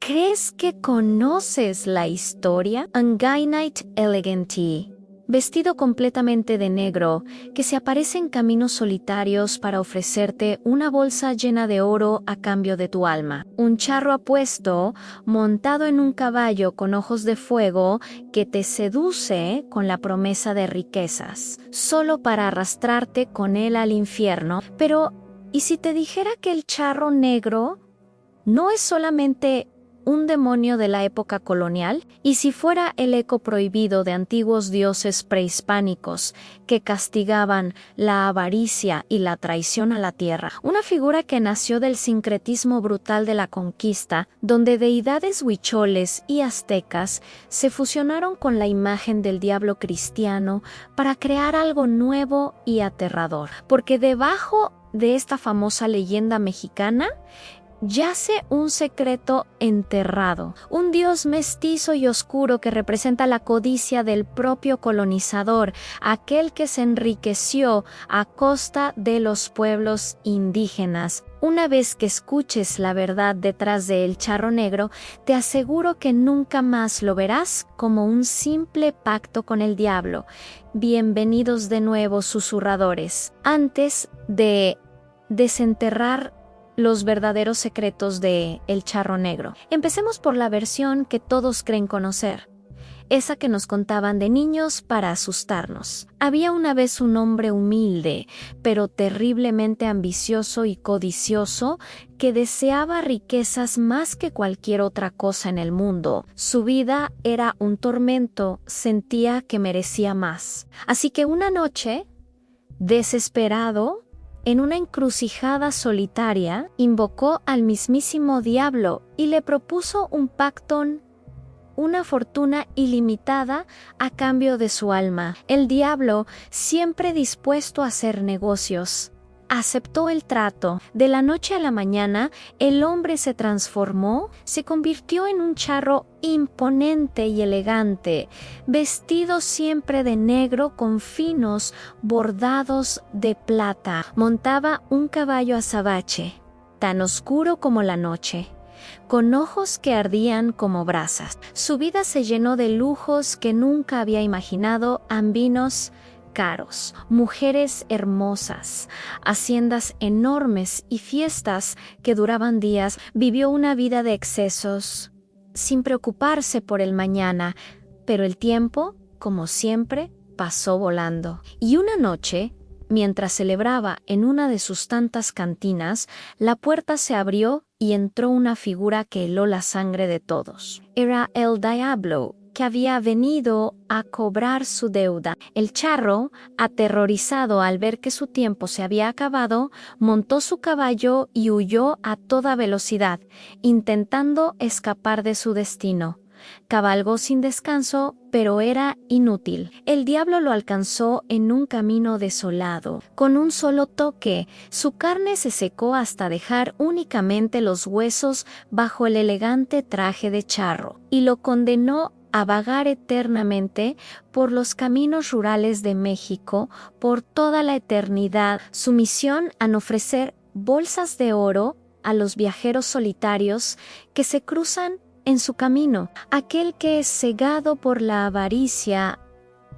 ¿Crees que conoces la historia? Ungainite Eleganti, vestido completamente de negro, que se aparece en caminos solitarios para ofrecerte una bolsa llena de oro a cambio de tu alma. Un charro apuesto, montado en un caballo con ojos de fuego, que te seduce con la promesa de riquezas, solo para arrastrarte con él al infierno. Pero, ¿y si te dijera que el charro negro no es solamente un demonio de la época colonial? ¿Y si fuera el eco prohibido de antiguos dioses prehispánicos que castigaban la avaricia y la traición a la tierra? Una figura que nació del sincretismo brutal de la conquista, donde deidades huicholes y aztecas se fusionaron con la imagen del diablo cristiano para crear algo nuevo y aterrador. Porque debajo de esta famosa leyenda mexicana yace un secreto enterrado, un dios mestizo y oscuro que representa la codicia del propio colonizador, aquel que se enriqueció a costa de los pueblos indígenas. Una vez que escuches la verdad detrás del charro negro, te aseguro que nunca más lo verás como un simple pacto con el diablo. Bienvenidos de nuevo, susurradores. Antes de desenterrar los verdaderos secretos de El Charro Negro, empecemos por la versión que todos creen conocer, esa que nos contaban de niños para asustarnos. Había una vez un hombre humilde, pero terriblemente ambicioso y codicioso, que deseaba riquezas más que cualquier otra cosa en el mundo. Su vida era un tormento, sentía que merecía más. Así que una noche, desesperado, en una encrucijada solitaria, invocó al mismísimo diablo y le propuso un pacto, una fortuna ilimitada a cambio de su alma. El diablo, siempre dispuesto a hacer negocios, aceptó el trato. De la noche a la mañana, el hombre se transformó, se convirtió en un charro imponente y elegante, vestido siempre de negro con finos bordados de plata. Montaba un caballo azabache, tan oscuro como la noche, con ojos que ardían como brasas. Su vida se llenó de lujos que nunca había imaginado, vinos caros, mujeres hermosas, haciendas enormes y fiestas que duraban días. Vivió una vida de excesos, sin preocuparse por el mañana, pero el tiempo, como siempre, pasó volando. Y una noche, mientras celebraba en una de sus tantas cantinas, la puerta se abrió y entró una figura que heló la sangre de todos. Era el diablo, que había venido a cobrar su deuda. El charro, aterrorizado al ver que su tiempo se había acabado, montó su caballo y huyó a toda velocidad, intentando escapar de su destino. Cabalgó sin descanso, pero era inútil. El diablo lo alcanzó en un camino desolado. Con un solo toque, su carne se secó hasta dejar únicamente los huesos bajo el elegante traje de charro, y lo condenó a vagar eternamente por los caminos rurales de México por toda la eternidad. Su misión en ofrecer bolsas de oro a los viajeros solitarios que se cruzan en su camino. Aquel que es cegado por la avaricia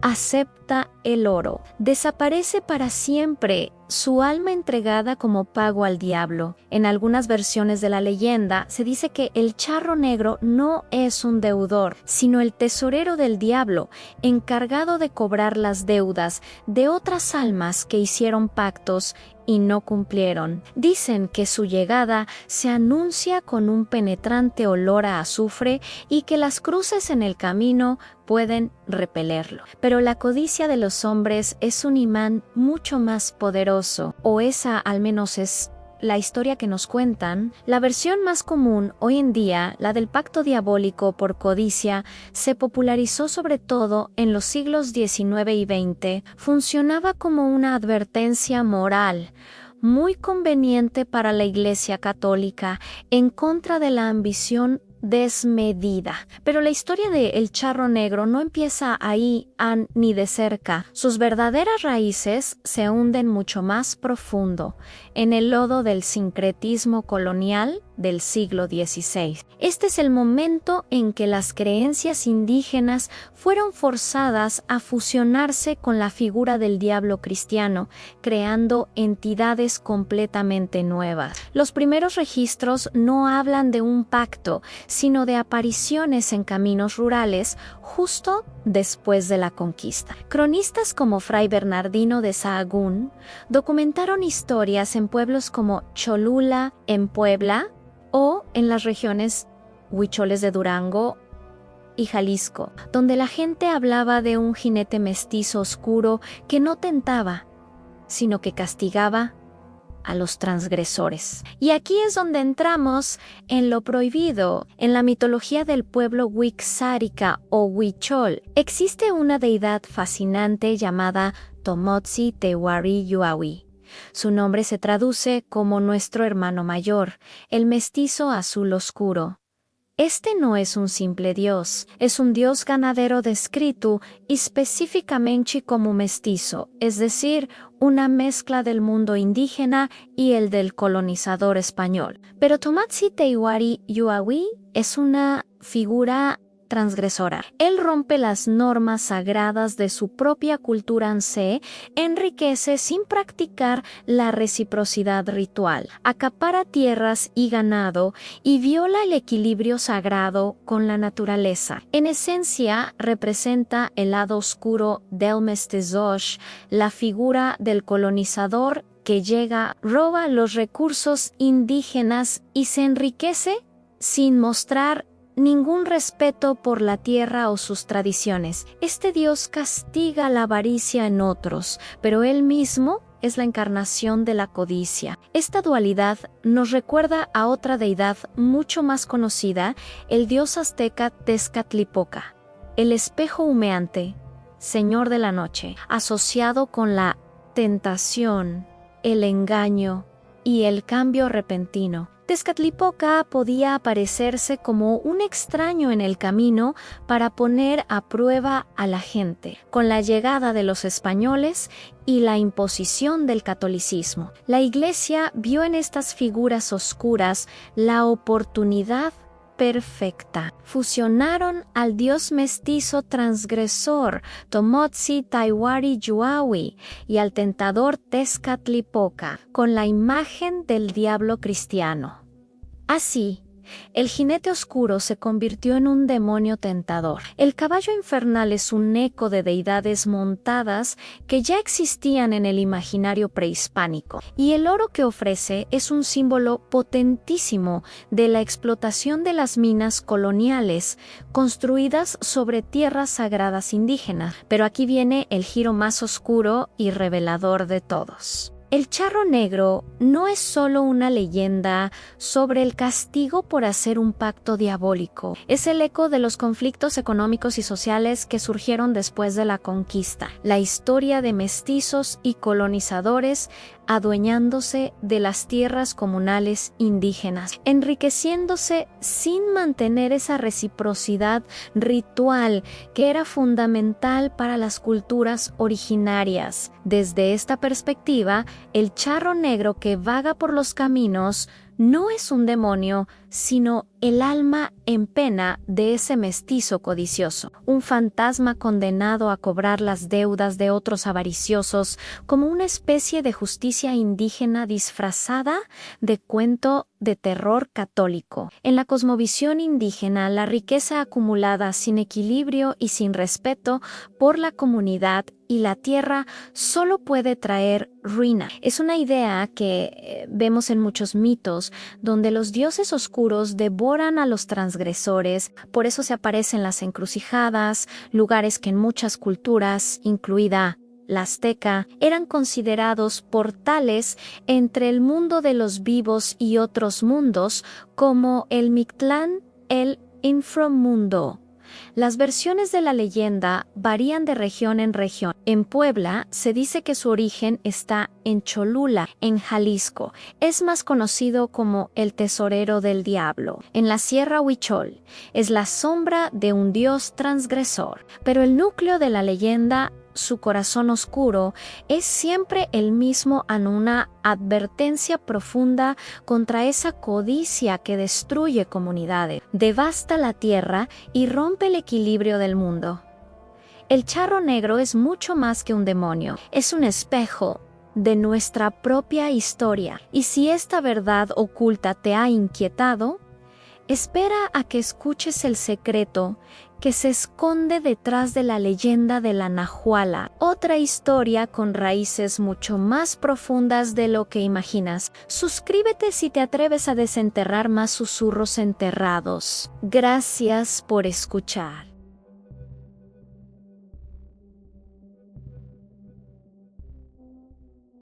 acepta el oro, desaparece para siempre, su alma entregada como pago al diablo. En algunas versiones de la leyenda se dice que el charro negro no es un deudor, sino el tesorero del diablo, encargado de cobrar las deudas de otras almas que hicieron pactos y no cumplieron. Dicen que su llegada se anuncia con un penetrante olor a azufre y que las cruces en el camino pueden repelerlo. Pero la codicia de los hombres es un imán mucho más poderoso, o esa al menos es la historia que nos cuentan. La versión más común hoy en día, la del pacto diabólico por codicia, se popularizó sobre todo en los siglos XIX y XX. Funcionaba como una advertencia moral, muy conveniente para la Iglesia Católica, en contra de la ambición desmedida. Pero la historia de El Charro Negro no empieza ahí ni de cerca. Sus verdaderas raíces se hunden mucho más profundo, en el lodo del sincretismo colonial del siglo XVI. Este es el momento en que las creencias indígenas fueron forzadas a fusionarse con la figura del diablo cristiano, creando entidades completamente nuevas. Los primeros registros no hablan de un pacto, sino de apariciones en caminos rurales justo después de la conquista. Cronistas como Fray Bernardino de Sahagún documentaron historias en pueblos como Cholula, en Puebla, o en las regiones huicholes de Durango y Jalisco, donde la gente hablaba de un jinete mestizo oscuro que no tentaba, sino que castigaba a los transgresores. Y aquí es donde entramos en lo prohibido. En la mitología del pueblo Wixárika o Huichol, existe una deidad fascinante llamada Tomotzi Tewari Yuawi. Su nombre se traduce como nuestro hermano mayor, el mestizo azul oscuro. Este no es un simple dios, es un dios ganadero descrito específicamente como mestizo, es decir, una mezcla del mundo indígena y el del colonizador español. Pero Tomotzi Tewari Yuawi es una figura transgresora. Él rompe las normas sagradas de su propia cultura ancé, enriquece sin practicar la reciprocidad ritual, acapara tierras y ganado y viola el equilibrio sagrado con la naturaleza. En esencia, representa el lado oscuro del mestizosh, la figura del colonizador que llega, roba los recursos indígenas y se enriquece sin mostrar ningún respeto por la tierra o sus tradiciones. Este Dios castiga la avaricia en otros, pero él mismo es la encarnación de la codicia. Esta dualidad nos recuerda a otra deidad mucho más conocida, el dios azteca Tezcatlipoca, el espejo humeante, señor de la noche, asociado con la tentación, el engaño y el cambio repentino. Tezcatlipoca podía aparecerse como un extraño en el camino para poner a prueba a la gente. Con la llegada de los españoles y la imposición del catolicismo, la Iglesia vio en estas figuras oscuras la oportunidad perfecta. Fusionaron al dios mestizo transgresor Tomotzi Tewari Yuawi y al tentador Tezcatlipoca con la imagen del diablo cristiano. Así, el jinete oscuro se convirtió en un demonio tentador. El caballo infernal es un eco de deidades montadas que ya existían en el imaginario prehispánico, y el oro que ofrece es un símbolo potentísimo de la explotación de las minas coloniales construidas sobre tierras sagradas indígenas. Pero aquí viene el giro más oscuro y revelador de todos. El charro negro no es solo una leyenda sobre el castigo por hacer un pacto diabólico. Es el eco de los conflictos económicos y sociales que surgieron después de la conquista. La historia de mestizos y colonizadores adueñándose de las tierras comunales indígenas, enriqueciéndose sin mantener esa reciprocidad ritual que era fundamental para las culturas originarias. Desde esta perspectiva, el charro negro que vaga por los caminos no es un demonio, sino el alma en pena de ese mestizo codicioso, un fantasma condenado a cobrar las deudas de otros avariciosos, como una especie de justicia indígena disfrazada de cuento de terror católico. En la cosmovisión indígena, la riqueza acumulada sin equilibrio y sin respeto por la comunidad y la tierra solo puede traer ruina. Es una idea que vemos en muchos mitos, donde los dioses oscuros devoran a los transgresores. Por eso se aparecen las encrucijadas, lugares que en muchas culturas, incluida la azteca, eran considerados portales entre el mundo de los vivos y otros mundos, como el Mictlán, el inframundo. Las versiones de la leyenda varían de región en región. En Puebla se dice que su origen está en Cholula, en Jalisco. Es más conocido como el tesorero del diablo. En la Sierra Huichol es la sombra de un dios transgresor. Pero el núcleo de la leyenda su corazón oscuro es siempre el mismo, en una advertencia profunda contra esa codicia que destruye comunidades, devasta la tierra y rompe el equilibrio del mundo. El charro negro es mucho más que un demonio, es un espejo de nuestra propia historia. Y si esta verdad oculta te ha inquietado, espera a que escuches el secreto que se esconde detrás de la leyenda de la Nahuala, otra historia con raíces mucho más profundas de lo que imaginas. Suscríbete si te atreves a desenterrar más susurros enterrados. Gracias por escuchar.